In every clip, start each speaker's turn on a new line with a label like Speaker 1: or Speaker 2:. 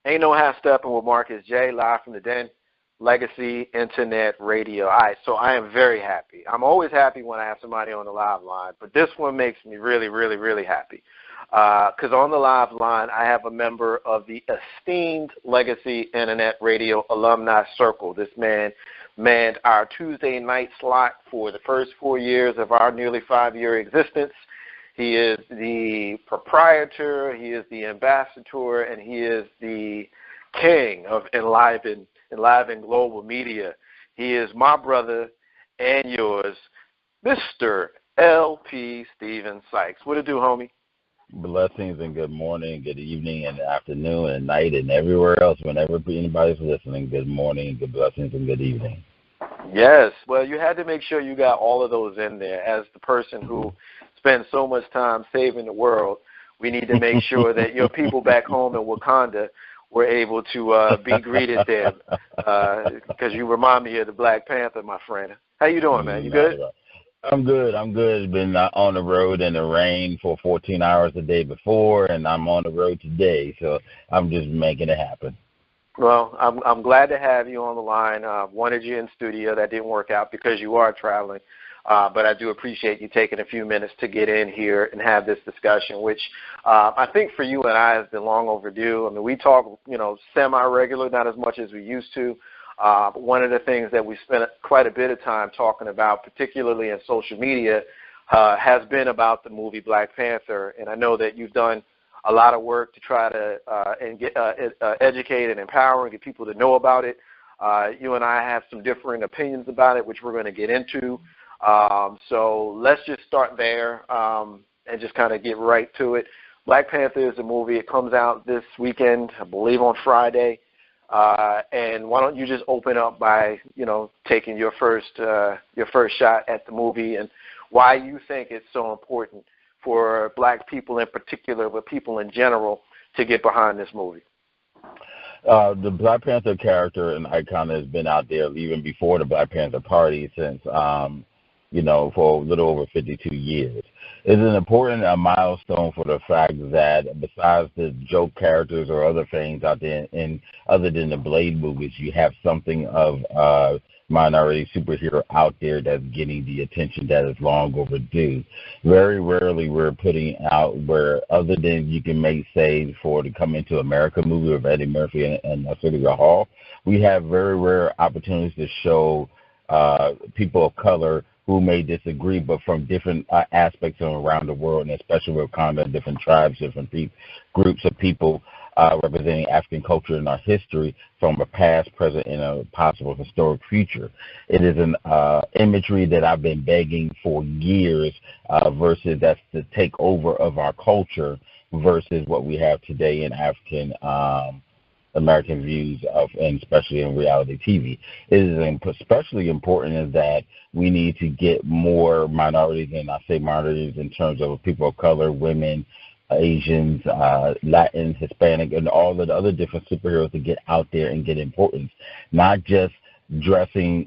Speaker 1: Ain't no half stepping with Marcus J, live from the Den, Legacy Internet Radio. All right, so I am very happy. I'm always happy when I have somebody on the live line, but this one makes me really, really, really happy. Because on the live line, I have a member of the esteemed Legacy Internet Radio alumni circle. This man manned our Tuesday night slot for the first 4 years of our nearly 5-year existence. He is the proprietor, he is the ambassador, and he is the king of Enliven Global Media. He is my brother and yours, Mr. LP Steven Sykes. What it do, homie?
Speaker 2: Blessings and good morning, good evening, and afternoon, and night, and everywhere else. Whenever anybody's listening, good morning, good blessings, and good evening.
Speaker 1: Yes. Well, you had to make sure you got all of those in there. As the person who spends so much time saving the world, we need to make sure that your people back home in Wakanda were able to be greeted there, because you remind me of the Black Panther, my friend. How you doing, man? You good?
Speaker 2: I'm good. Been on the road in the rain for 14 hours the day before, and I'm on the road today, so I'm just making it happen.
Speaker 1: Well, I'm glad to have you on the line. Wanted you in studio. That didn't work out because you are traveling. But I do appreciate you taking a few minutes to get in here and have this discussion, which I think for you and I has been long overdue. I mean, we talk, semi-regular, not as much as we used to. But one of the things that we spent quite a bit of time talking about, particularly in social media, has been about the movie Black Panther. And I know that you've done a lot of work to try to educate and empower and get people to know about it. You and I have some differing opinions about it, which we're going to get into. So let's just start there and just kind of get right to it. Black Panther is a movie. It comes out this weekend, I believe on Friday. And why don't you just open up by, taking your first shot at the movie and why you think it's so important for Black people in particular, but people in general, to get behind this movie.
Speaker 2: The Black Panther character and icon has been out there even before the Black Panther Party since, for a little over 52 years. It's an important milestone for the fact that besides the joke characters or other things out there, and other than the Blade movies, you have something of minority superhero out there that's getting the attention that is long overdue. Very rarely we're putting out where, other than you can make, say, for the Come Into America movie with Eddie Murphy and Sylvia Hall, we have very rare opportunities to show people of color who may disagree, but from different aspects of around the world, and especially with kind of different tribes, different groups of people representing African culture and our history from a past, present, and a possible historic future. It is an imagery that I've been begging for years versus that's the takeover of our culture versus what we have today in African American views of, and especially in reality TV. It is especially important is that we need to get more minorities, and I say minorities in terms of people of color, women, Asians, Latin, Hispanic, and all of the other different superheroes to get out there and get importance, not just dressing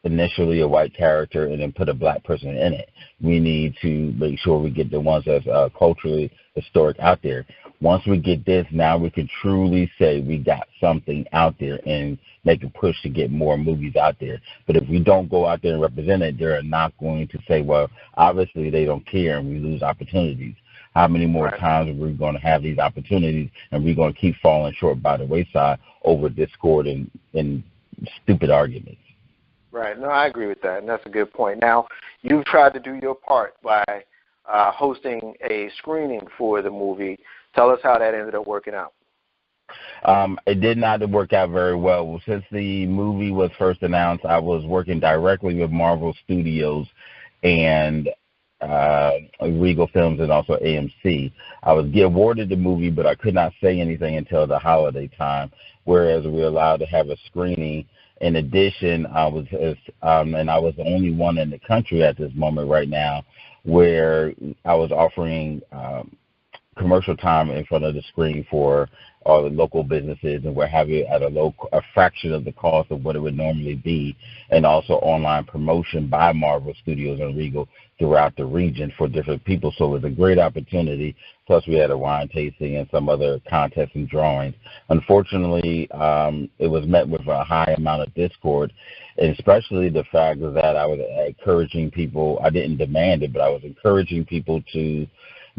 Speaker 2: initially a white character and then put a Black person in it. We need to make sure we get the ones that's culturally historic out there. Once we get this, now we can truly say we got something out there and make a push to get more movies out there. But if we don't go out there and represent it, they're not going to say, well, obviously they don't care, and we lose opportunities. How many more times are we going to have these opportunities, and we're going to keep falling short by the wayside over discord and stupid arguments?
Speaker 1: Right. No, I agree with that, and that's a good point. Now, you've tried to do your part by hosting a screening for the movie. Tell us how that ended up working out.
Speaker 2: It did not work out very well. Since the movie was first announced, I was working directly with Marvel Studios and Regal Films and also AMC. I was awarded the movie, but I could not say anything until the holiday time, whereas we were allowed to have a screening. In addition, I was the only one in the country at this moment right now where I was offering commercial time in front of the screen for all the local businesses and what have you at a fraction of the cost of what it would normally be, and also online promotion by Marvel Studios and Regal throughout the region for different people. So it was a great opportunity. Plus, we had a wine tasting and some other contests and drawings. Unfortunately, it was met with a high amount of discord, and especially the fact that I was encouraging people. I didn't demand it, but I was encouraging people to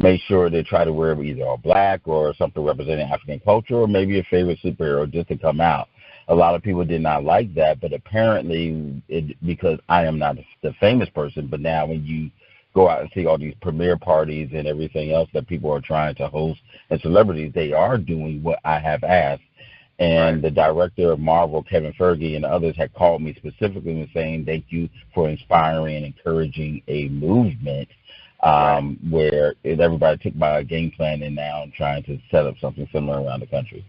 Speaker 2: make sure they try to wear either all black or something representing African culture, or maybe a favorite superhero just to come out. A lot of people did not like that, but apparently, because I am not the famous person, but now when you go out and see all these premiere parties and everything else that people are trying to host and celebrities, they are doing what I have asked. And
Speaker 1: Right.
Speaker 2: the director of Marvel, Kevin Feige, and others had called me specifically and saying, thank you for inspiring and encouraging a movement where everybody took my game plan and now I'm trying to set up something similar around the country.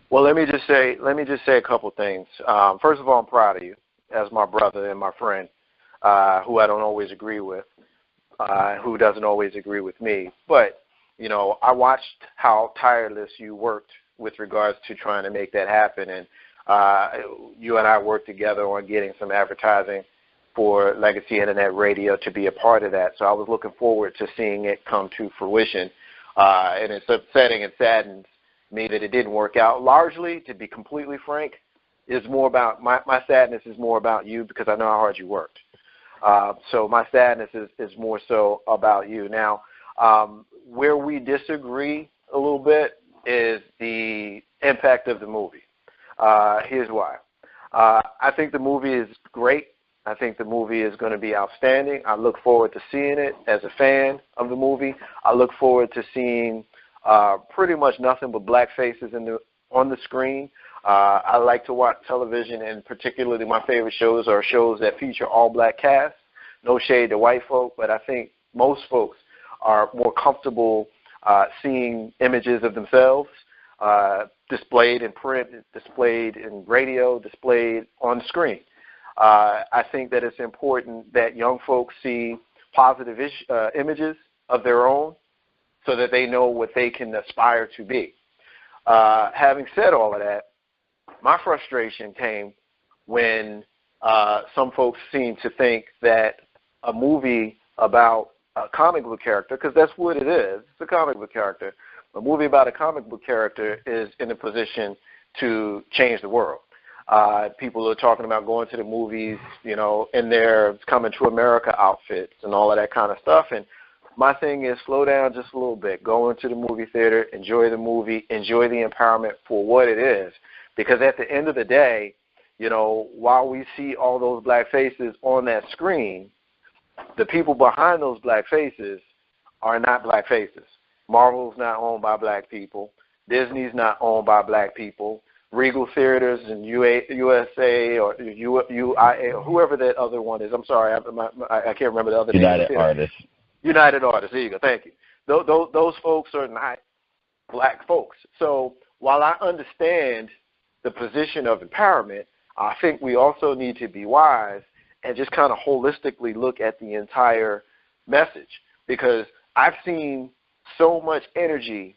Speaker 1: Well, let me just say a couple things. First of all, I'm proud of you as my brother and my friend, who I don't always agree with, who doesn't always agree with me. But, you know, I watched how tireless you worked with regards to trying to make that happen. And you and I worked together on getting some advertising for Legacy Internet Radio to be a part of that. So I was looking forward to seeing it come to fruition. And it's upsetting and saddens me that it didn't work out. Largely, to be completely frank, is more about my sadness is more about you because I know how hard you worked. So my sadness is more so about you. Now, where we disagree a little bit is the impact of the movie. Here's why. I think the movie is great. I think the movie is going to be outstanding. I look forward to seeing it as a fan of the movie. I look forward to seeing pretty much nothing but black faces on the screen. I like to watch television, and particularly my favorite shows are shows that feature all black casts. No shade to white folk, but I think most folks are more comfortable seeing images of themselves displayed in print, displayed in radio, displayed on screen. I think that it's important that young folks see positive images of their own so that they know what they can aspire to be. Having said all of that, my frustration came when some folks seem to think that a movie about a comic book character, because that's what it is, it's a comic book character, a movie about a comic book character is in a position to change the world. People are talking about going to the movies, you know, in their Coming to America outfits and all of that kind of stuff. And my thing is slow down just a little bit. Go into the movie theater, enjoy the movie, enjoy the empowerment for what it is. Because at the end of the day, you know, while we see all those black faces on that screen, the people behind those black faces are not black faces. Marvel's not owned by black people. Disney's not owned by black people. Regal Theaters and USA or UIA or whoever that other one is. I'm sorry, I can't remember the other name.
Speaker 2: United Artists.
Speaker 1: United Artists. There you go. Thank you. Those folks are not black folks. So while I understand the position of empowerment, I think we also need to be wise and just kind of holistically look at the entire message, because I've seen so much energy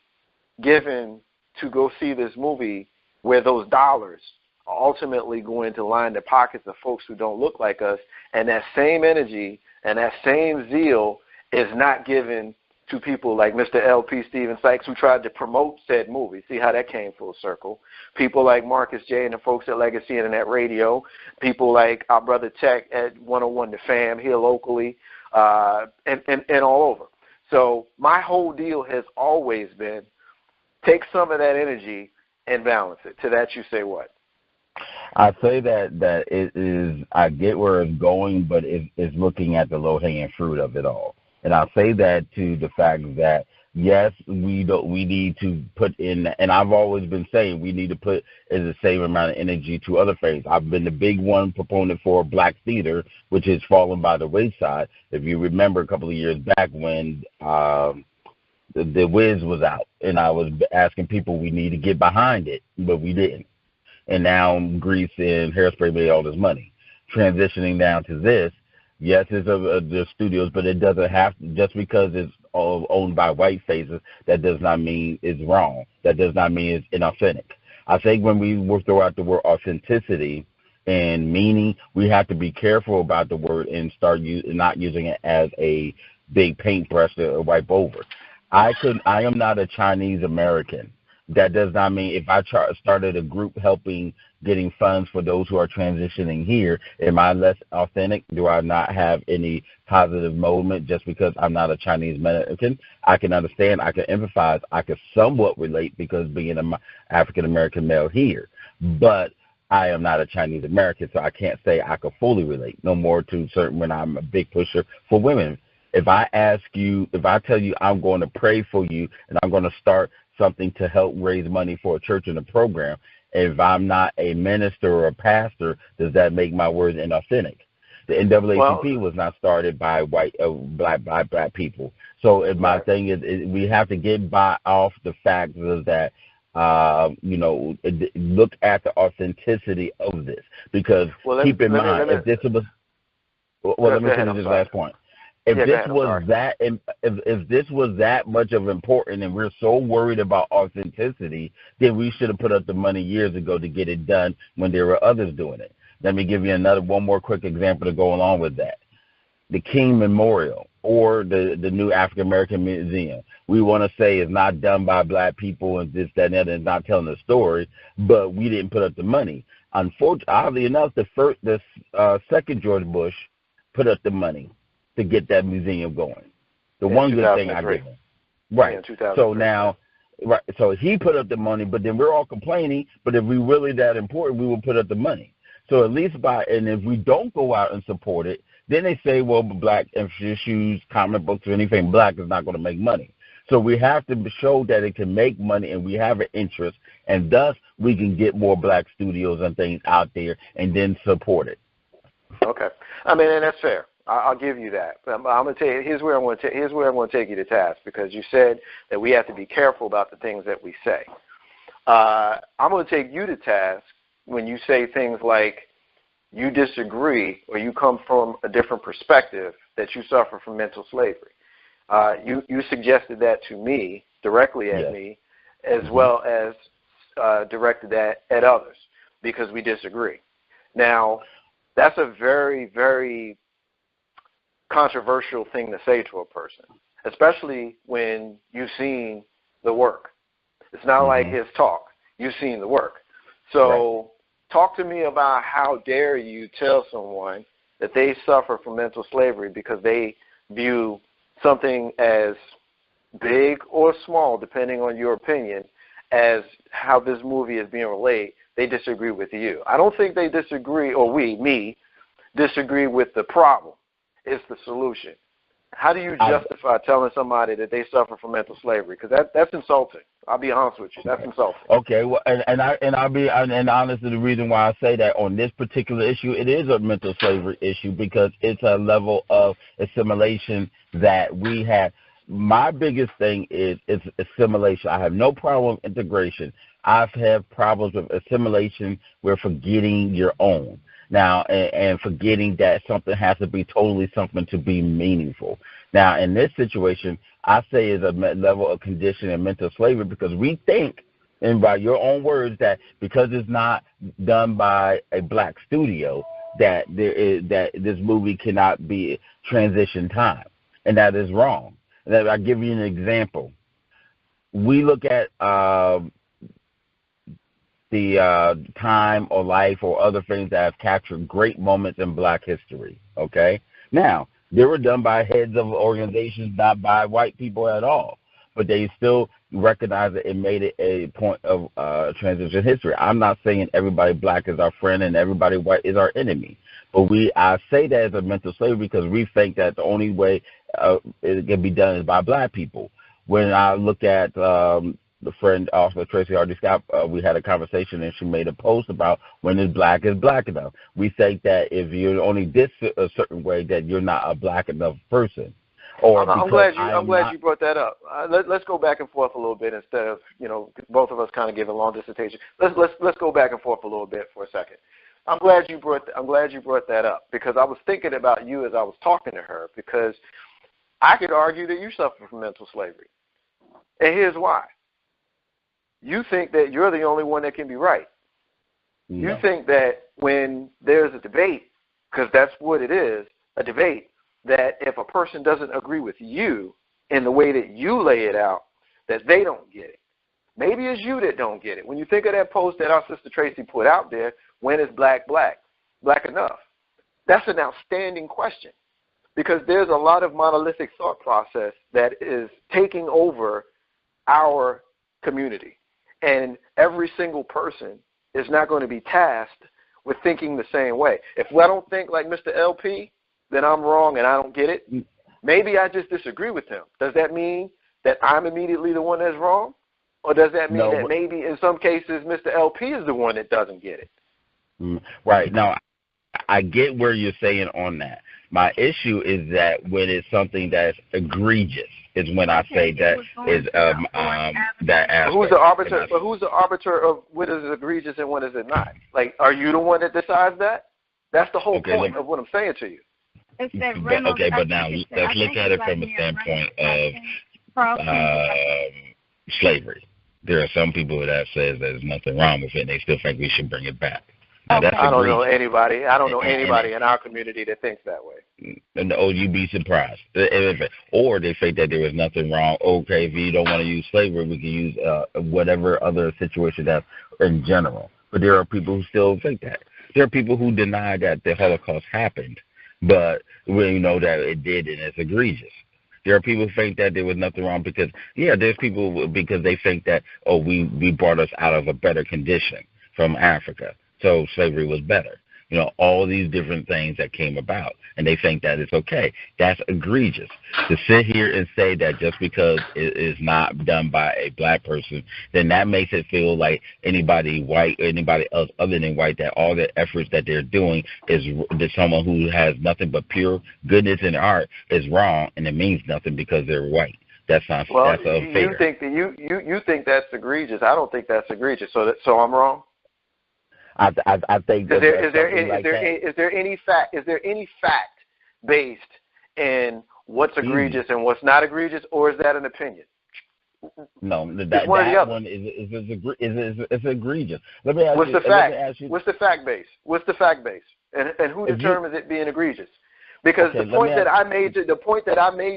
Speaker 1: given to go see this movie where those dollars are ultimately going to line the pockets of folks who don't look like us, and that same energy and that same zeal is not given to people like Mr. LP Steven Sykes, who tried to promote said movie. See how that came full circle. People like Marcus J. and the folks at Legacy Internet Radio, people like our brother Tech at 101 The Fam here locally, and all over. So my whole deal has always been take some of that energy and balance it. To that you say what?
Speaker 2: I say that it is, I get where it's going, but it's looking at the low-hanging fruit of it all. And I'll say that to the fact that, yes, we need to put in, and I've always been saying we need to put the same amount of energy to other things. I've been the big one proponent for black theater, which has fallen by the wayside. If you remember a couple of years back when the Wiz was out, and I was asking people we need to get behind it, but we didn't. And now Grease and Hairspray made all this money. Transitioning down to this, yes, it's the studios, but it doesn't have to, just because it's owned by white faces, that does not mean it's wrong. That does not mean it's inauthentic. I think when we throw out the word authenticity and meaning, we have to be careful about the word and start not using it as a big paintbrush to wipe over. I am not a Chinese American. That does not mean if I started a group getting funds for those who are transitioning here, am I less authentic? Do I not have any positive moment just because I'm not a Chinese American? I can understand, I can empathize, I can somewhat relate because being an African American male here. But I am not a Chinese American, so I can't say I can fully relate, no more to certain when I'm a big pusher for women. If I tell you I'm going to pray for you and I'm going to start something to help raise money for a church and a program, if I'm not a minister or a pastor, does that make my words inauthentic? The NAACP was not started by black people. So if my thing is we have to get off the fact that look at the authenticity of this, because keep in mind if this was let me finish this last point. If this was that much of important and we're so worried about authenticity, then we should have put up the money years ago to get it done when there were others doing it. Let me give you one more quick example to go along with that. The King Memorial or the new African American Museum. We want to say is not done by black people and this, that, and that, and not telling the story, but we didn't put up the money. Unfortunately, oddly enough, the second George Bush put up the money to get that museum going. The one good thing I did. Right. So now, so he put up the money, but then we're all complaining, but if we really that important, we will put up the money. So at least and if we don't go out and support it, then they say, well, black issues, comic books, or anything black is not going to make money. So we have to show that it can make money and we have an interest, and thus we can get more black studios and things out there and then support it.
Speaker 1: Okay. I mean, and that's fair. I'll give you that. But I'm going to tell you, here's where I'm going to take you to task, because you said that we have to be careful about the things that we say. I'm going to take you to task when you say things like you disagree or you come from a different perspective that you suffer from mental slavery. You suggested that to me, directly at me, as well as directed that at others, because we disagree. Now, that's a very, very controversial thing to say to a person, especially when you've seen the work. It's not like his talk. You've seen the work. So talk to me about how dare you tell someone that they suffer from mental slavery because they view something as big or small, depending on your opinion, as how this movie is being relayed. They disagree with you. I don't think they disagree, or me, disagree with the problem. It's the solution. How do you justify telling somebody that they suffer from mental slavery? Because that's insulting. I'll be honest with you. That's insulting.
Speaker 2: Okay. Well, I'll be honest. The reason why I say that on this particular issue, it is a mental slavery issue because it's a level of assimilation that we have. My biggest thing is assimilation. I have no problem with integration. I've had problems with assimilation where forgetting your own. Now, and forgetting that something has to be totally something to be meaningful. Now, in this situation, I say is a level of condition and mental slavery because we think, and by your own words, that because it's not done by a black studio, that this movie cannot be transition time, and that is wrong. And I'll give you an example. We look at the time or life or other things that have captured great moments in black history, okay? Now, they were done by heads of organizations, not by white people at all, but they still recognize that it made it a point of transition history. I'm not saying everybody black is our friend and everybody white is our enemy, but I say that as a mental slavery because we think that the only way it can be done is by black people. When I look at the friend, also Tracy Hardy Scott, we had a conversation and she made a post about when is black enough. We think that if you're only this a certain way, that you're not a black enough person. Or
Speaker 1: I'm glad you brought that up. Let's go back and forth a little bit instead of both of us kind of giving long dissertation. Let's go back and forth a little bit for a second. I'm glad you brought that up because I was thinking about you as I was talking to her, because I could argue that you suffer from mental slavery. And here's why. You think that you're the only one that can be right.
Speaker 2: No.
Speaker 1: You think that when there's a debate, because that's what it is, a debate, that if a person doesn't agree with you in the way that you lay it out, that they don't get it. Maybe it's you that don't get it. When you think of that post that our sister Tracy put out there, when is black enough? That's an outstanding question, because there's a lot of monolithic thought process that is taking over our community. And every single person is not going to be tasked with thinking the same way. If I don't think like Mr. LP, then I'm wrong and I don't get it. Maybe I just disagree with him. Does that mean that I'm immediately the one that's wrong? Or does that mean that maybe in some cases Mr. LP is the one that doesn't get it?
Speaker 2: Right. Now, I get where you're saying on that. My issue is that when it's something that's egregious is when I say that is that aspect.
Speaker 1: Who's the arbiter? But who's the arbiter of what is egregious and what is it not? Like, are you the one that decides that? That's the whole point of what I'm saying to you.
Speaker 2: But now let's look at it from a standpoint of slavery. There are some people that says there's nothing wrong with it, and they still think we should bring it back. Now,
Speaker 1: I don't know anybody. I don't know anybody in our community that thinks that way.
Speaker 2: And you'd be surprised. Or they think that there was nothing wrong. Okay, if you don't want to use slavery, we can use whatever other situation that's in general. But there are people who still think that. There are people who deny that the Holocaust happened, but we know that it did, and it's egregious. There are people who think that there was nothing wrong because, there's people because they think that, we brought us out of a better condition from Africa, so slavery was better. All these different things that came about, and they think that it's okay. That's egregious. To sit here and say that just because it is not done by a black person, then that makes it feel like anybody white, anybody else other than white, that all the efforts that they're doing is that someone who has nothing but pure goodness in their heart is wrong, and it means nothing because they're white. That's not that's unfair.
Speaker 1: You think that you think that's egregious. I don't think that's egregious. So I'm wrong.
Speaker 2: I think that
Speaker 1: is there any fact based in what's egregious and what's not egregious, or is that an opinion?
Speaker 2: No, that one is egregious. Let me ask
Speaker 1: what's
Speaker 2: you.
Speaker 1: The fact?
Speaker 2: Ask you,
Speaker 1: what's the fact base? What's the fact base? And who determines it being egregious? Because the point that I made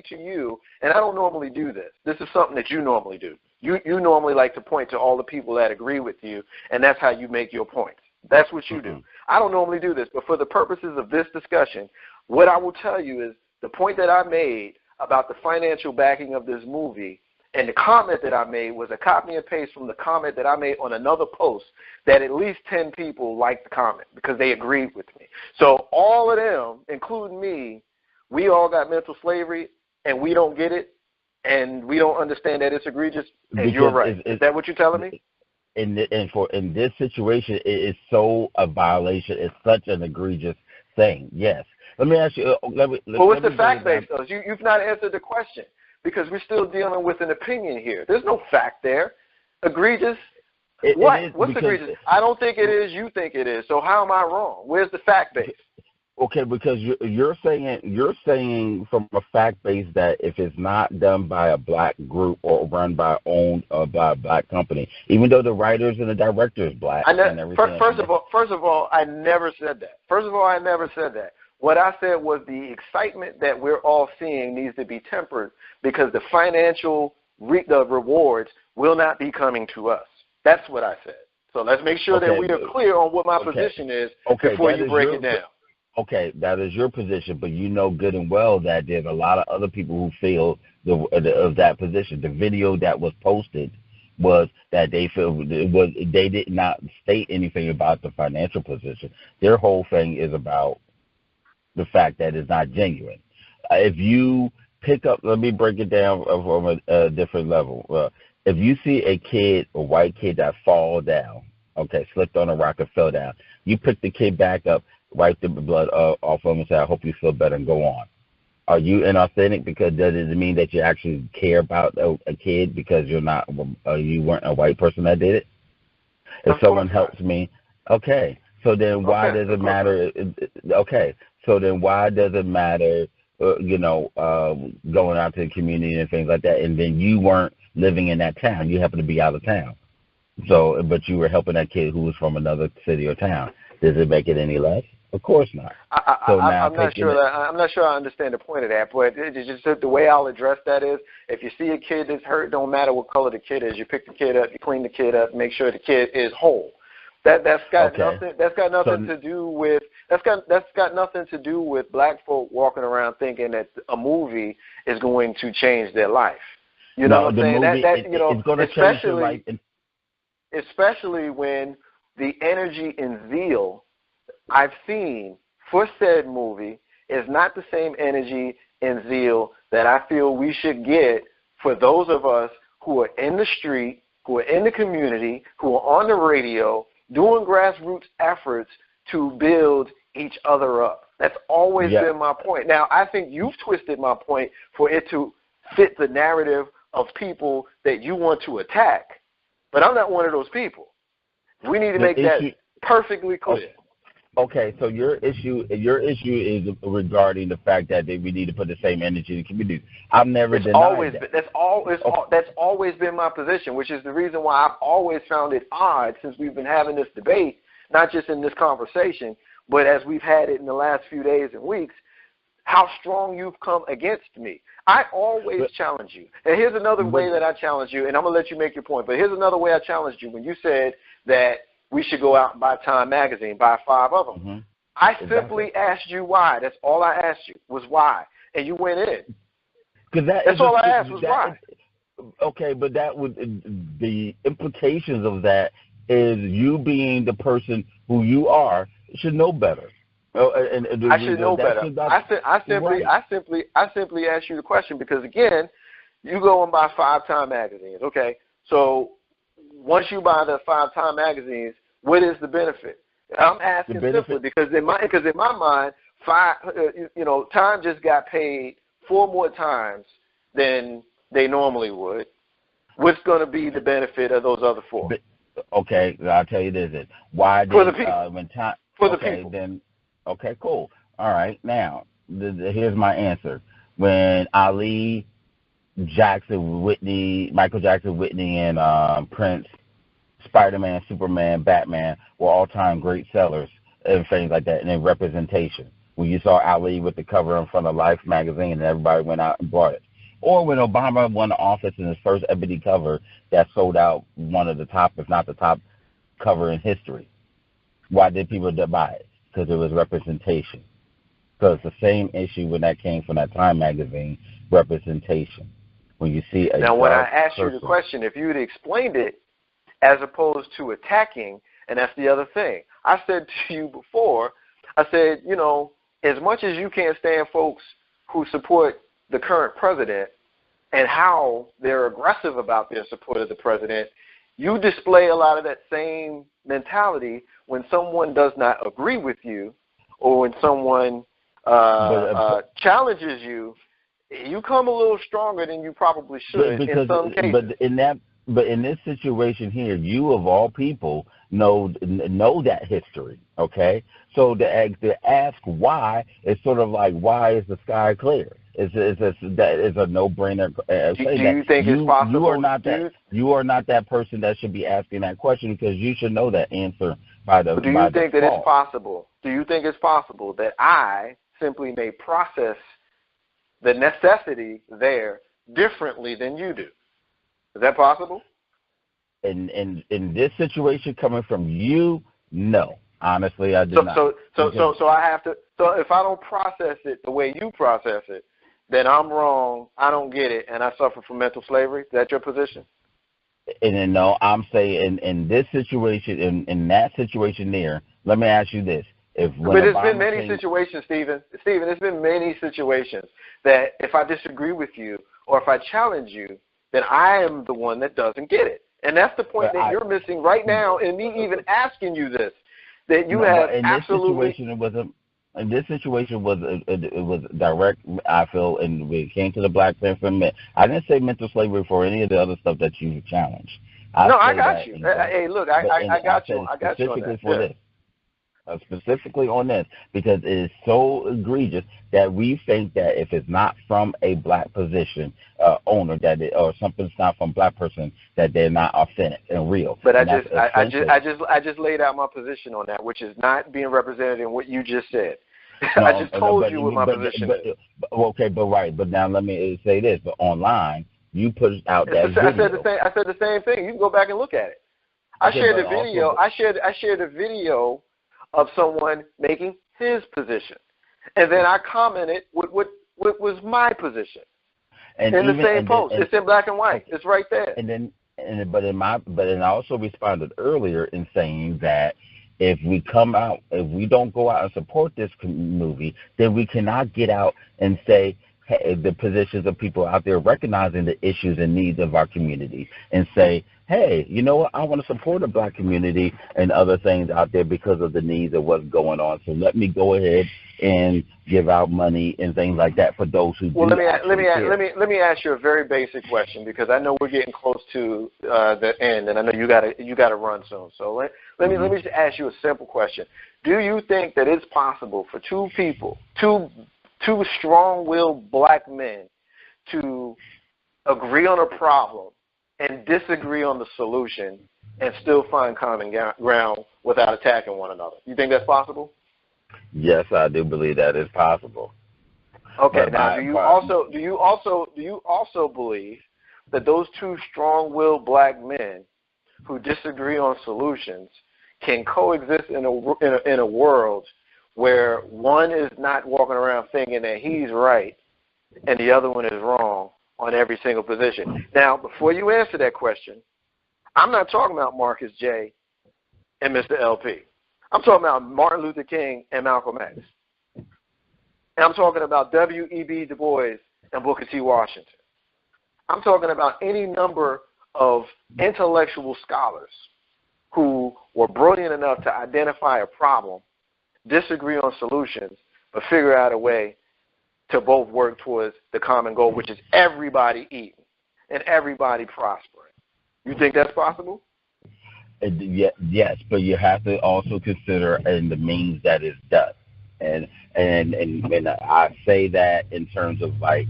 Speaker 1: to you, and I don't normally do this. This is something that you normally do. You normally like to point to all the people that agree with you, and that's how you make your points. That's what you do. I don't normally do this, but for the purposes of this discussion, what I will tell you is the point that I made about the financial backing of this movie, and the comment that I made was a copy and paste from the comment that I made on another post that at least 10 people liked the comment because they agreed with me. So all of them, including me, we all got mental slavery, and we don't get it, and we don't understand that it's egregious, and you're right. Is that what you're telling me?
Speaker 2: In this situation, it is so a violation. It's such an egregious thing. Yes. Let me ask you.
Speaker 1: What's the fact base, though? You've not answered the question because we're still dealing with an opinion here. There's no fact there. Egregious? What's egregious? I don't think it is. You think it is. So how am I wrong? Where's the fact base?
Speaker 2: Okay, because you're saying from a fact base that if it's not done by a black group or run by by a black company, even though the writers and the director is black and everything. First
Speaker 1: of all, I never said that. What I said was the excitement that we're all seeing needs to be tempered because the financial the rewards will not be coming to us. That's what I said. So let's make sure that we are clear on what my position is before you break it down.
Speaker 2: Okay, that is your position, but you know good and well that there's a lot of other people who feel of that position. The video that was posted was that they did not state anything about the financial position. Their whole thing is about the fact that it's not genuine. If you pick up, let me break it down from a different level. If you see a white kid that fall down, slipped on a rock and fell down, you pick the kid back up, wipe the blood off him and say, I hope you feel better and go on. Are you inauthentic because does it mean that you actually care about a kid because you weren't a white person that did it? If someone helps me, so then why does it matter? So then why does it matter going out to the community and things like that, and then you weren't living in that town. You happened to be out of town. So, but you were helping that kid who was from another city or town. Does it make it any less? Of course not.
Speaker 1: I'm not sure I understand the point of that, but it's just the way I'll address that is, if you see a kid that's hurt, don't matter what color the kid is, you pick the kid up, you clean the kid up, make sure the kid is whole. That's got nothing to do with black folk walking around thinking that a movie is going to change their life. You know what I'm saying?
Speaker 2: It's going to change your life.
Speaker 1: Especially when the energy and zeal I've seen for said movie is not the same energy and zeal that I feel we should get for those of us who are in the street, who are in the community, who are on the radio, doing grassroots efforts to build each other up. That's always been my point. Now, I think you've twisted my point for it to fit the narrative of people that you want to attack, but I'm not one of those people. We need to make that perfectly clear.
Speaker 2: Okay, so your issue is regarding the fact that we need to put the same energy in the community. I've never denied that. That's
Speaker 1: always been my position, which is the reason why I've always found it odd since we've been having this debate, not just in this conversation, but as we've had it in the last few days and weeks, how strong you've come against me. I always challenge you. And here's another way that I challenge you, and I'm going to let you make your point, but here's another way I challenged you when you said that we should go out and buy Time Magazine, buy 5 of them.
Speaker 2: Mm-hmm.
Speaker 1: I simply asked you why. That's all I asked you was why. And you went in. That's all I asked was why.
Speaker 2: Okay, but that would the implications of that is you being the person who you are should know better.
Speaker 1: I should know better. I simply asked you the question because, again, you go and buy 5 Time magazines. Okay, so once you buy the 5 Time magazines, what is the benefit? I'm asking simply because in my mind, Time just got paid 4 more times than they normally would. What's going to be the benefit of those other 4?
Speaker 2: Okay, I'll tell you this: why
Speaker 1: for the people? For the people.
Speaker 2: Then, okay, cool. All right, now here's my answer. When Ali, Michael Jackson, Whitney, and Prince, Spider-Man, Superman, Batman were all-time great sellers and things like that, and in representation. When you saw Ali with the cover in front of Life magazine and everybody went out and bought it. Or when Obama won the office in his first ebony cover that sold out one of the top, if not the top, cover in history. Why did people buy it? Because it was representation. Because it's the same issue when that came from that Time magazine, representation. When you see a
Speaker 1: now, when I asked you the question, if you had explained it as opposed to attacking, and that's the other thing. I said to you before, I said, as much as you can't stand folks who support the current president and how they're aggressive about their support of the president, you display a lot of that same mentality when someone does not agree with you or when someone challenges you. You come a little stronger than you probably should in some cases.
Speaker 2: But in this situation here, you of all people know that history, okay? So to ask why is sort of like, why is the sky clear? It's a no-brainer.
Speaker 1: Do you think it's possible?
Speaker 2: You are not that person that should be asking that question because you should know that answer by the.
Speaker 1: Do you think that it's possible? Do you think it's possible that I simply may process the necessity there differently than you do? Is that possible?
Speaker 2: In this situation coming from you, no. Honestly, I do not.
Speaker 1: So I have to. So if I don't process it the way you process it, then I'm wrong. I don't get it, and I suffer from mental slavery. Is that your position?
Speaker 2: And then no, I'm saying in this situation, in that situation there. Let me ask you this:
Speaker 1: But there's been many situations, Stephen. There's been many situations that if I disagree with you or if I challenge you, then I am the one that doesn't get it. And that's the point that you're missing right now in me even asking you this, that you have absolutely.
Speaker 2: In this situation it was direct, I feel, and when it came to the Black Panther, I didn't say mental slavery for any of the other stuff that you challenged.
Speaker 1: I got you. Hey, look, I got you. I got you on that.
Speaker 2: For this. specifically on this, because it is so egregious that we think that if it's not from a black position owner, or something's not from black person, that they're not authentic and real.
Speaker 1: But
Speaker 2: and
Speaker 1: I just laid out my position on that, which is not being represented in what you just said.
Speaker 2: No,
Speaker 1: I just told you what my position is.
Speaker 2: Okay, but now let me say this. But online, you put out that video.
Speaker 1: I said the same thing. You can go back and look at it. I shared a video. I shared a video of someone making his position, and then I commented what was my position in the same post. It's in black and white. It's right there.
Speaker 2: But I also responded earlier in saying that if we don't go out and support this movie, then we cannot get out and say, hey, the positions of people out there recognizing the issues and needs of our community, and say, hey, you know what, I want to support the black community and other things out there because of the needs of what's going on. So let me go ahead and give out money and things like that for those who
Speaker 1: do. Let me ask you a very basic question, because I know we're getting close to the end, and I know you got to run soon. So let me just ask you a simple question. Do you think that it's possible for two strong-willed black men to agree on a problem and disagree on the solution and still find common ground without attacking one another? You think that's possible?
Speaker 2: Yes, I do believe that is possible.
Speaker 1: Okay. Now, do you also believe that those two strong-willed black men who disagree on solutions can coexist in a world where one is not walking around thinking that he's right and the other one is wrong on every single position? Now, before you answer that question, I'm not talking about Marcus J. and Mr. LP. I'm talking about Martin Luther King and Malcolm X. And I'm talking about W.E.B. Du Bois and Booker T. Washington. I'm talking about any number of intellectual scholars who were brilliant enough to identify a problem, disagree on solutions, but figure out a way to both work towards the common goal, which is everybody eating and everybody prospering. You think that's possible?
Speaker 2: Yes, but you have to also consider in the means that it's done. And I say that in terms of like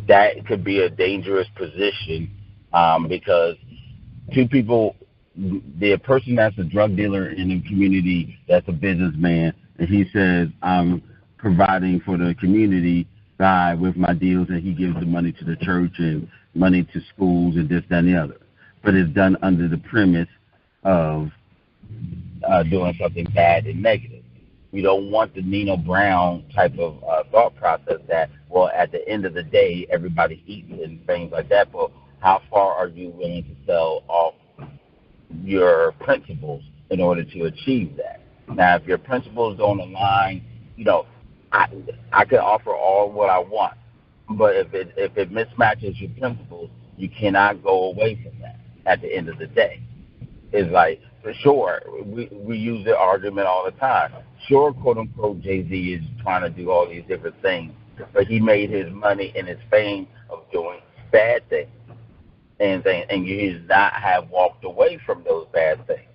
Speaker 2: that could be a dangerous position because two people, the person that's a drug dealer in the community, that's a businessman, and he says, I'm providing for the community with my deals, and he gives the money to the church and money to schools and this, that, and the other. But it's done under the premise of doing something bad and negative. We don't want the Nino Brown type of thought process that, well, at the end of the day, everybody eats and things like that, but how far are you willing to sell off your principles in order to achieve that? Now, if your principles don't align, I can offer all what I want, but if it mismatches your principles, you cannot go away from that at the end of the day. It's like, for sure, we use the argument all the time. Sure, quote-unquote, Jay-Z is trying to do all these different things, but he made his money and his fame of doing bad things. And he does not have walked away from those bad things.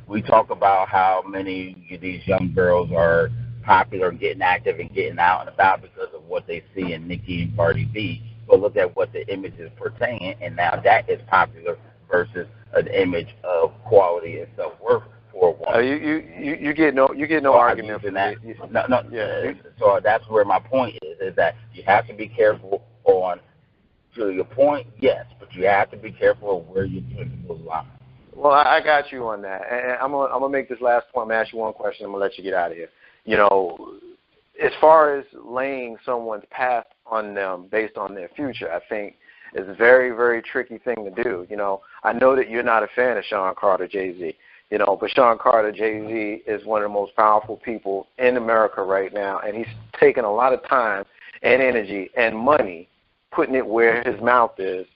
Speaker 2: We talk about how many of these young girls are popular, getting active, and getting out and about because of what they see in Nicki and Cardi B. But look at what the image is portraying, and now that is popular versus an image of quality and self-worth for a woman.
Speaker 1: You get no argument from that.
Speaker 2: No. Yeah. So that's where my point is that you have to be careful on. To your point, yes, but you have to be careful of where your principles lie.
Speaker 1: Well, I got you on that, and I'm gonna make this last point. I'm gonna ask you one question. I'm gonna let you get out of here. As far as laying someone's path on them based on their future, I think is a very, very tricky thing to do. I know that you're not a fan of Sean Carter, Jay-Z. But Sean Carter, Jay-Z, is one of the most powerful people in America right now, and he's taken a lot of time and energy and money, putting it where his mouth is,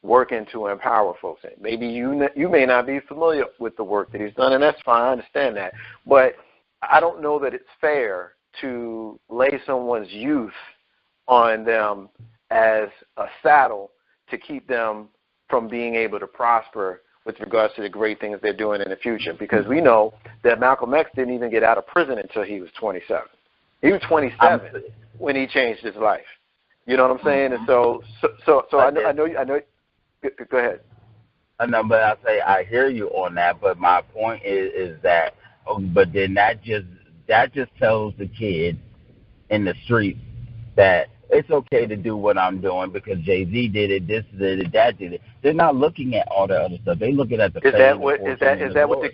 Speaker 1: working to empower folks. Maybe you may not be familiar with the work that he's done, and that's fine. I understand that. But I don't know that it's fair to lay someone's youth on them as a saddle to keep them from being able to prosper with regards to the great things they're doing in the future, because we know that Malcolm X didn't even get out of prison until he was 27. He was 27 when he changed his life. You know what I'm saying? And so I know. Go ahead.
Speaker 2: I know, but I hear you on that. But my point is that, but then that just tells the kid in the streets that it's okay to do what I'm doing because Jay-Z did it, this did it, that did it. They're not looking at all the other stuff. They're looking at the. Is that what
Speaker 1: the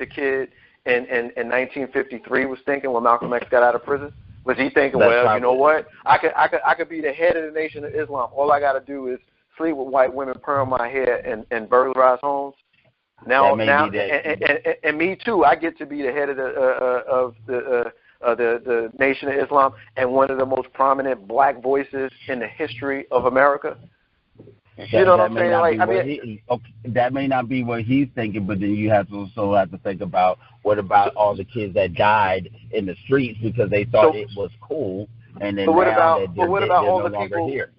Speaker 1: kid in 1953 was thinking when Malcolm X got out of prison? Was he thinking, you know what? I could be the head of the Nation of Islam. All I got to do is sleep with white women, perm my hair, and burglarize homes. Now, and me too. I get to be the head of the Nation of Islam and one of the most prominent black voices in the history of America. You know what I'm saying?
Speaker 2: That may not be what he's thinking, but then you also have to think about what about all the kids that died in the streets because they thought it was cool, and then they're no longer here.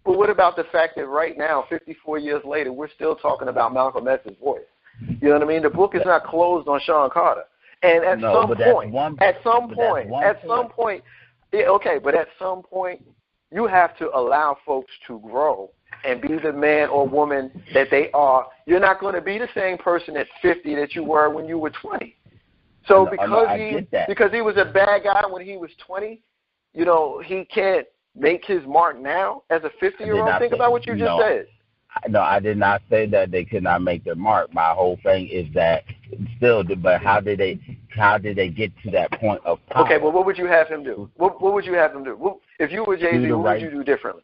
Speaker 1: But what about the fact that right now, 54 years later, we're still talking about Malcolm X's voice? You know what I mean? The book is not closed on Sean Carter. And at some point, you have to allow folks to grow and be the man or woman that they are. You're not going to be the same person at 50 that you were when you were 20. So because he was a bad guy when he was 20, you know, he can't make his mark now as a 50-year-old. Think about what you just said.
Speaker 2: No, I did not say that they could not make their mark. My whole thing is that still, but how did they get to that point of power?
Speaker 1: Okay, well, what would you have him do? What would you have him do? If you were Jay-Z, what would you do differently?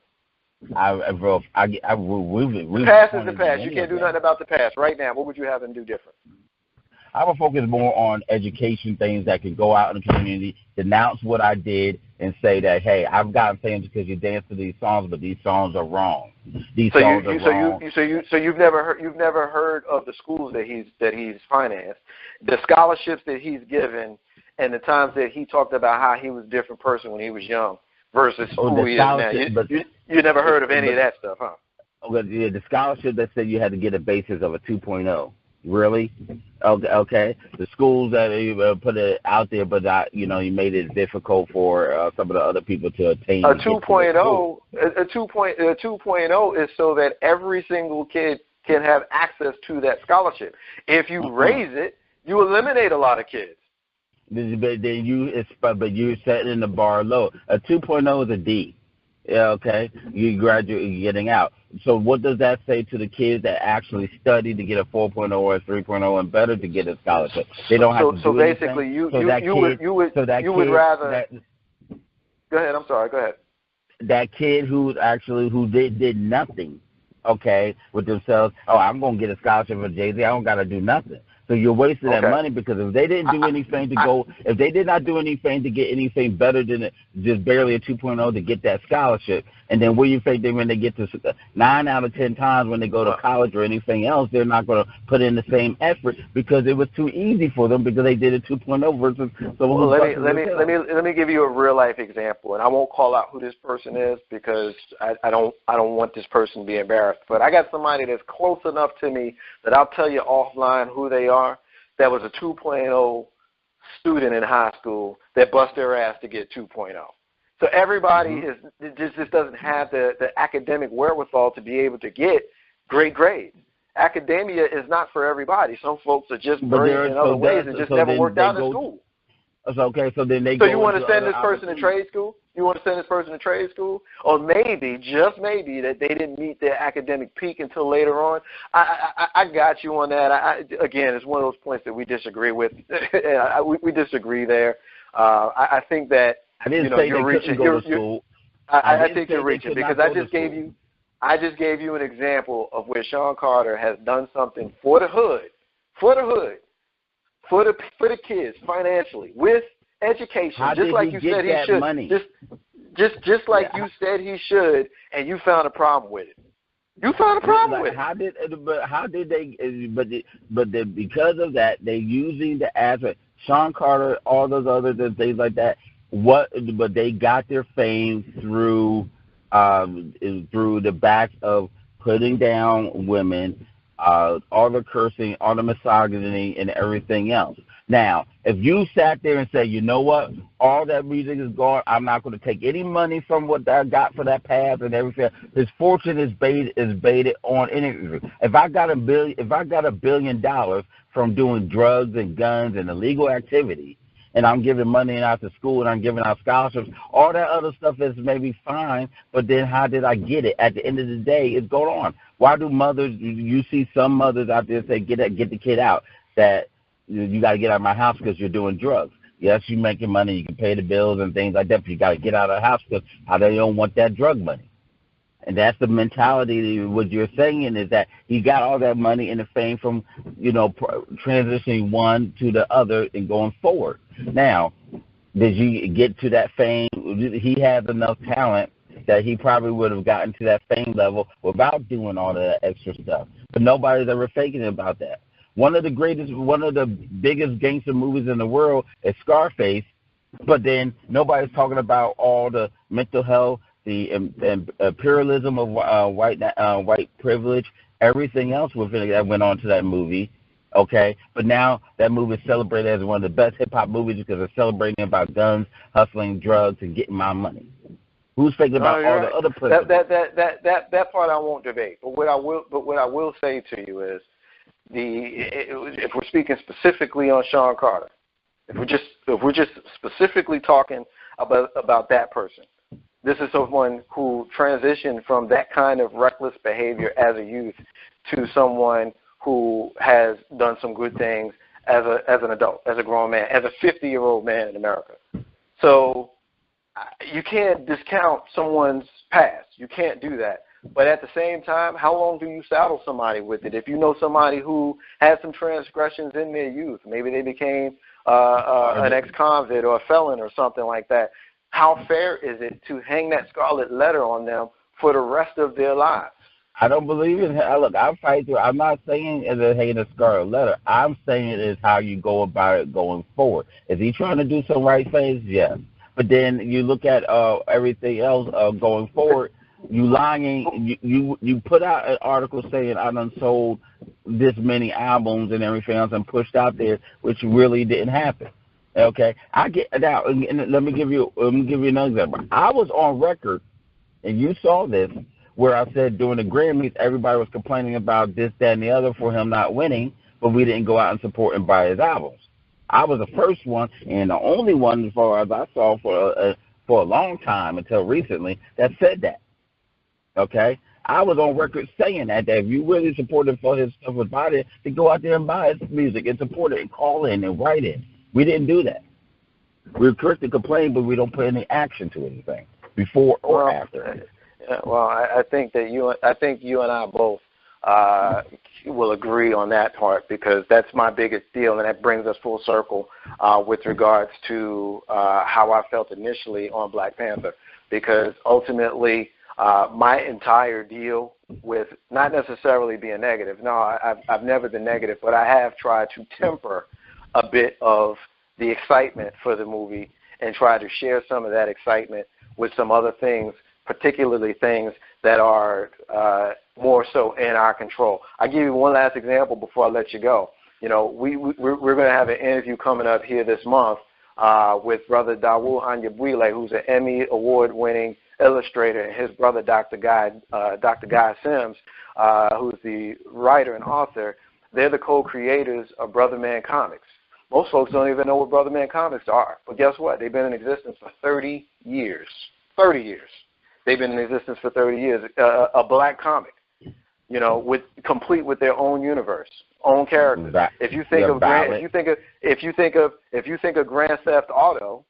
Speaker 2: The
Speaker 1: past is the past. You can't do nothing about the past. Right now, what would you have him do different?
Speaker 2: I would focus more on education, things that can go out in the community, denounce what I did, and say that, hey, I've gotten famous because you dance to these songs, but these songs are wrong. These songs are wrong.
Speaker 1: So you've never heard of the schools that he's financed, the scholarships that he's given, and the times that he talked about how he was a different person when he was young versus who he is now. You never heard of any of that stuff, huh?
Speaker 2: Yeah, the scholarship that said you had to get a basis of a 2.0. Really? Okay. The schools that put it out there, but you made it difficult for some of the other people to attain.
Speaker 1: A 2.0 is so that every single kid can have access to that scholarship. If you raise it, you eliminate a lot of kids.
Speaker 2: But you're setting the bar low. A 2.0 is a D. Yeah, okay. You graduate, you're getting out. So what does that say to the kids that actually study to get a 4.0 or a 3.0 and better to get a scholarship? They don't have to do anything.
Speaker 1: So basically, you would rather. Go ahead. I'm sorry. Go ahead.
Speaker 2: That kid who did nothing, okay, with themselves. Oh, I'm gonna get a scholarship for Jay-Z. I don't gotta do nothing. So you're wasting that money because if they didn't do anything if they did not do anything to get anything better than just barely a 2.0 to get that scholarship, and then what do you think when they get to 9 out of 10 times when they go to college or anything else, they're not going to put in the same effort because it was too easy for them because they did a 2.0 versus. So
Speaker 1: let me give you a real life example, and I won't call out who this person is because I don't want this person to be embarrassed. But I got somebody that's close enough to me that I'll tell you offline who they are. That was a 2.0 student in high school that bust their ass to get 2.0. So everybody just doesn't have the academic wherewithal to be able to get great grades. Academia is not for everybody. Some folks are just brilliant in other ways and just never worked out in school.
Speaker 2: Okay, so then they.
Speaker 1: So you want to send this person to trade school? Or maybe, just maybe, that they didn't meet their academic peak until later on. I got you on that. Again, it's one of those points that we disagree with. We disagree there. I think that
Speaker 2: I didn't say
Speaker 1: you're reaching. I think you're reaching because I just gave you an example of where Sean Carter has done something for the hood, for the kids financially with education, just like you said he should. Just like you said he should, and you found a problem with it. You found a problem with it. Because of that, they're using the aspect. Sean Carter, all those other things like that. But they got their fame through the back of putting down women,
Speaker 2: all the cursing, all the misogyny, and everything else. Now, if you sat there and say, you know what, all that music is gone, I'm not going to take any money from what I got for that path and everything. His fortune is baited on anything. If I got $1 billion from doing drugs and guns and illegal activity, and I'm giving money out to school and I'm giving out scholarships, all that other stuff is maybe fine, but then how did I get it? At the end of the day, it's going on. Why do mothers, you see some mothers out there say, get the kid out, that you got to get out of my house because you're doing drugs. Yes, you're making money, you can pay the bills and things like that, but you got to get out of the house because they don't want that drug money. And that's the mentality. What you're saying is that he got all that money and the fame from, transitioning one to the other and going forward. Now, did you get to that fame? He has enough talent that he probably would have gotten to that fame level without doing all of that extra stuff. But nobody's ever faking about that. One of the biggest gangster movies in the world is Scarface, but then nobody's talking about all the mental health, the imperialism of white privilege, everything else that went on to that movie, okay? But now that movie is celebrated as one of the best hip-hop movies because it's celebrating about guns, hustling, drugs, and getting my money. Who's thinking about all the other principles?
Speaker 1: That part I won't debate. But what I will say to you is, if we're speaking specifically on Sean Carter, if we're just specifically talking about that person, this is someone who transitioned from that kind of reckless behavior as a youth to someone who has done some good things as an adult, as a grown man, as a 50-year-old man in America. So you can't discount someone's past. You can't do that. But at the same time, how long do you saddle somebody with it? If you know somebody who had some transgressions in their youth, maybe they became an ex-convict or a felon or something like that, how fair is it to hang that scarlet letter on them for the rest of their lives?
Speaker 2: I don't believe in it. Look, I fight through. I'm not saying it's hanging a scarlet letter. I'm saying it is how you go about it going forward. Is he trying to do some right things? Yes. But then you look at everything else going forward. You lying. You put out an article saying I done sold this many albums and everything else and pushed out there, which really didn't happen. Okay, I get now. And let me give you another example. I was on record, and you saw this, where I said during the Grammys, everybody was complaining about this, that, and the other for him not winning, but we didn't go out and support and buy his albums. I was the first one and the only one, as far as I saw, for a long time until recently, that said that. Okay, I was on record saying that if you really support him for his stuff with body, then go out there and buy his music and support it and call in and write in. We didn't do that. We were quick to complain, but we don't put any action to anything before or after.
Speaker 1: Well, I think you and I both will agree on that part, because that's my biggest deal, and that brings us full circle with regards to how I felt initially on Black Panther, because ultimately my entire deal with not necessarily being negative. No, I've never been negative, but I have tried to temper a bit of the excitement for the movie and try to share some of that excitement with some other things, particularly things that are more so in our control. I'll give you one last example before I let you go. You know, we're going to have an interview coming up here this month with Brother Dawu Anyabwile, who's an Emmy award-winning illustrator, and his brother, Dr. Guy Sims, who's the writer and author. They're the co-creators of Brother Man Comics. Most folks don't even know what Brother Man Comics are, but guess what? They've been in existence for 30 years. 30 years. They've been in existence for 30 years. A black comic, you know, complete with their own universe, own characters. If you think of Grand Theft Auto,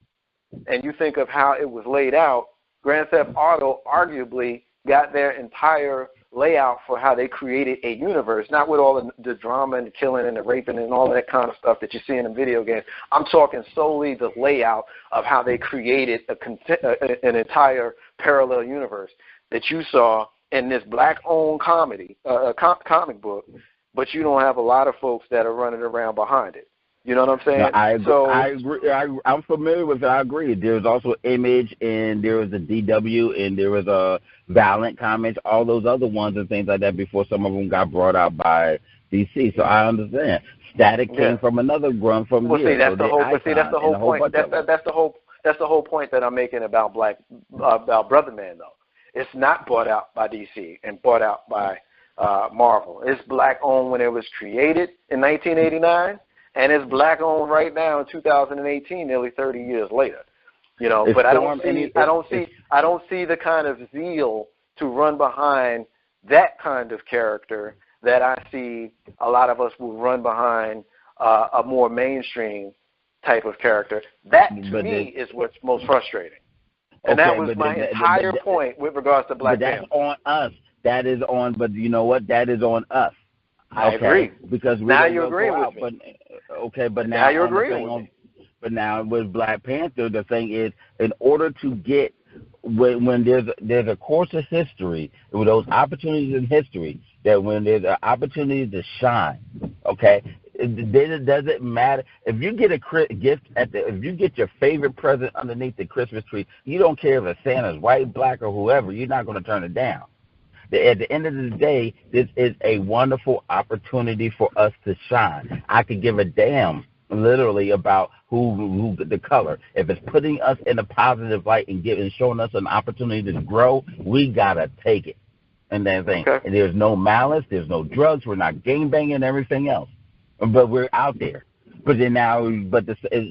Speaker 1: and you think of how it was laid out, Grand Theft Auto arguably got their entire layout for how they created a universe, not with all the drama and the killing and the raping and all that kind of stuff that you see in video games. I'm talking solely the layout of how they created an entire parallel universe that you saw in this black-owned comic book, but you don't have a lot of folks that are running around behind it. You know what I'm saying?
Speaker 2: No, I agree.
Speaker 1: So
Speaker 2: I agree. I'm familiar with it. I agree. There's also Image, and there was a DW, and there was a Valiant Comics, all those other ones and things like that before some of them got brought out by DC. So I understand. Static came from another run from
Speaker 1: well,
Speaker 2: here.
Speaker 1: See, that's
Speaker 2: so
Speaker 1: the whole. But see, that's the whole point. That's the whole point that I'm making about Brother Man, though. It's not bought out by DC and bought out by Marvel. It's black owned when it was created in 1989. And it's black owned right now in 2018, nearly 30 years later. You know, but I don't see the kind of zeal to run behind that kind of character that I see a lot of us will run behind a more mainstream type of character. That to me is what's most frustrating. And that was my entire point with regards to Black Panther.
Speaker 2: But that's on us. That is on. But you know what? That is on us.
Speaker 1: I agree.
Speaker 2: Because
Speaker 1: now you're agreeing with me.
Speaker 2: But now
Speaker 1: you're agreeing with me.
Speaker 2: But now with Black Panther, the thing is, in order to get when there's a course of history, with those opportunities in history, that when there's an opportunity to shine, okay, it doesn't matter if you get a gift if you get your favorite present underneath the Christmas tree. You don't care if it's Santa's white, black, or whoever. You're not going to turn it down. At the end of the day, this is a wonderful opportunity for us to shine. I could give a damn, literally, about who the color. If it's putting us in a positive light and showing us an opportunity to grow, we gotta take it. And that thing. Okay. And there's no malice, there's no drugs, we're not gang banging and everything else, but we're out there. But then now,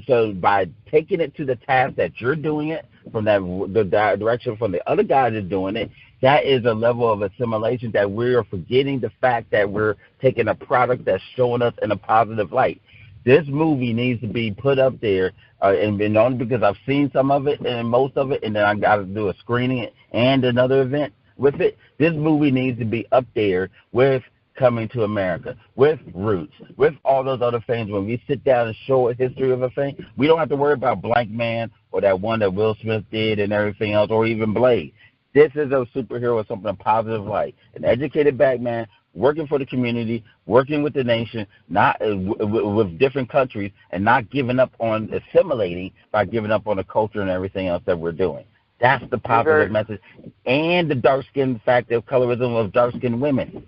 Speaker 2: so by taking it to the task that you're doing it from the direction from the other guy that's doing it, that is a level of assimilation that we are forgetting the fact that we're taking a product that's showing us in a positive light. This movie needs to be put up there, and only because I've seen some of it and most of it, and then I got to do a screening and another event with it. This movie needs to be up there with Coming to America, with Roots, with all those other things. When we sit down and show a history of a thing, we don't have to worry about Blank Man or that one that Will Smith did and everything else, or even Blade. This is a superhero, something positive like an educated black man working for the community, working with the nation, not with different countries, and not giving up on assimilating by giving up on the culture and everything else that we're doing. That's the positive message. And the dark-skinned fact of colorism of dark-skinned women.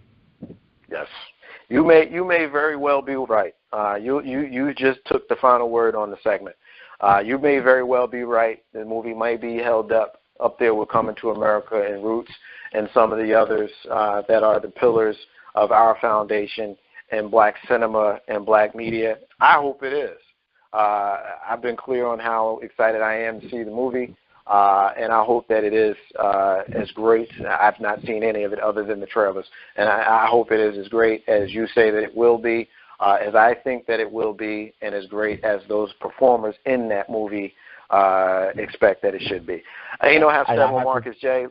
Speaker 1: Yes. You may very well be right. You just took the final word on the segment. You may very well be right. The movie might be held up there with Coming to America and Roots and some of the others that are the pillars of our foundation in black cinema and black media. I hope it is. I've been clear on how excited I am to see the movie, and I hope that it is as great. I've not seen any of it other than the trailers, and I hope it is as great as you say that it will be, as I think that it will be, and as great as those performers in that movie expect that it should be. Have several Marcus J.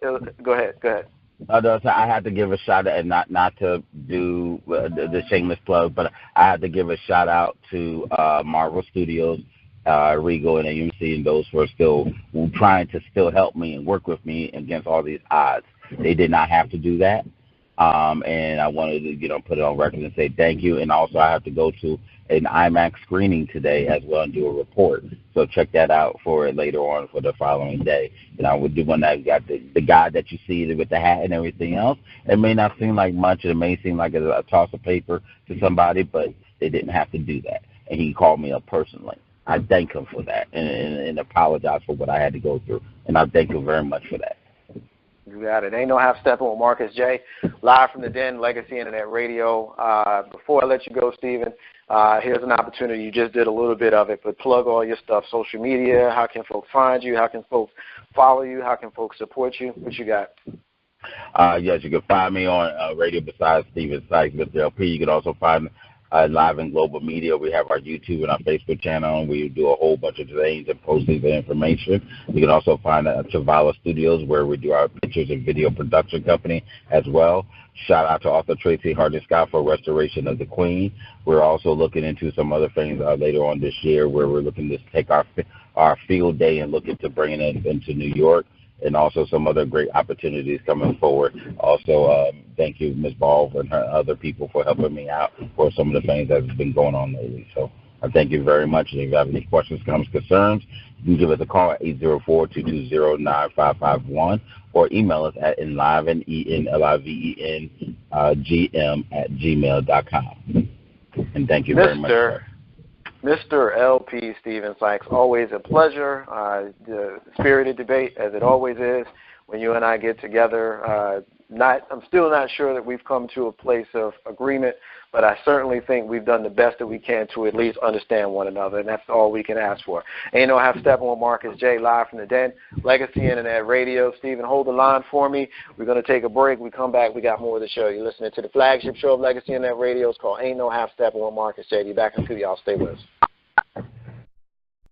Speaker 1: Go ahead.
Speaker 2: I had to give a shout out, and not to do the shameless plug, but I had to give a shout out to Marvel Studios, Regal, and AMC, and those who are still trying to still help me and work with me against all these odds. They did not have to do that, and I wanted to put it on record and say thank you. And also, I have to go to an IMAX screening today as well and do a report. So check that out for it later on for the following day. And I would do one that got the guy that you see with the hat and everything else. It may not seem like much. It may seem like a toss of paper to somebody, but they didn't have to do that. And he called me up personally. I thank him for that and apologize for what I had to go through. And I thank him very much for that.
Speaker 1: You got it. Ain't no half stepping with Marcus J. Live from the Den, Legacy Internet Radio. Before I let you go, Stephen, here's an opportunity. You just did a little bit of it, but plug all your stuff, social media. How can folks find you? How can folks follow you? How can folks support you? What you got?
Speaker 2: Yes, you can find me on radio besides Stephen Sykes, Mr. LP. You can also find live in global media. We have our YouTube and our Facebook channel, and we do a whole bunch of things and postings and information. You can also find Chavala Studios, where we do our pictures and video production company as well. Shout out to author Tracy Hardy Scott for Restoration of the Queen. We're also looking into some other things later on this year, where we're looking to take our field day and look into bringing it into New York. and also some other great opportunities coming forward. Also, thank you, Ms. Ball, and her other people for helping me out for some of the things that have been going on lately. So I thank you very much. And if you have any questions, comments, concerns, you can give us a call at 804-220-9551 or email us at enliven@gmail.com. And thank you very much, sir.
Speaker 1: Mr. LP Stephen Sykes, always a pleasure. The spirited debate, as it always is, when you and I get together. I'm still not sure that we've come to a place of agreement, but I certainly think we've done the best that we can to at least understand one another, and that's all we can ask for. Ain't no half step on Marcus J. live from the den, Legacy Internet Radio. Stephen, hold the line for me. We're going to take a break. We come back. We got more of the show. You're listening to the flagship show of Legacy Internet Radio. It's called Ain't No Half Step on Marcus J. Be back in a few. Y'all stay with us.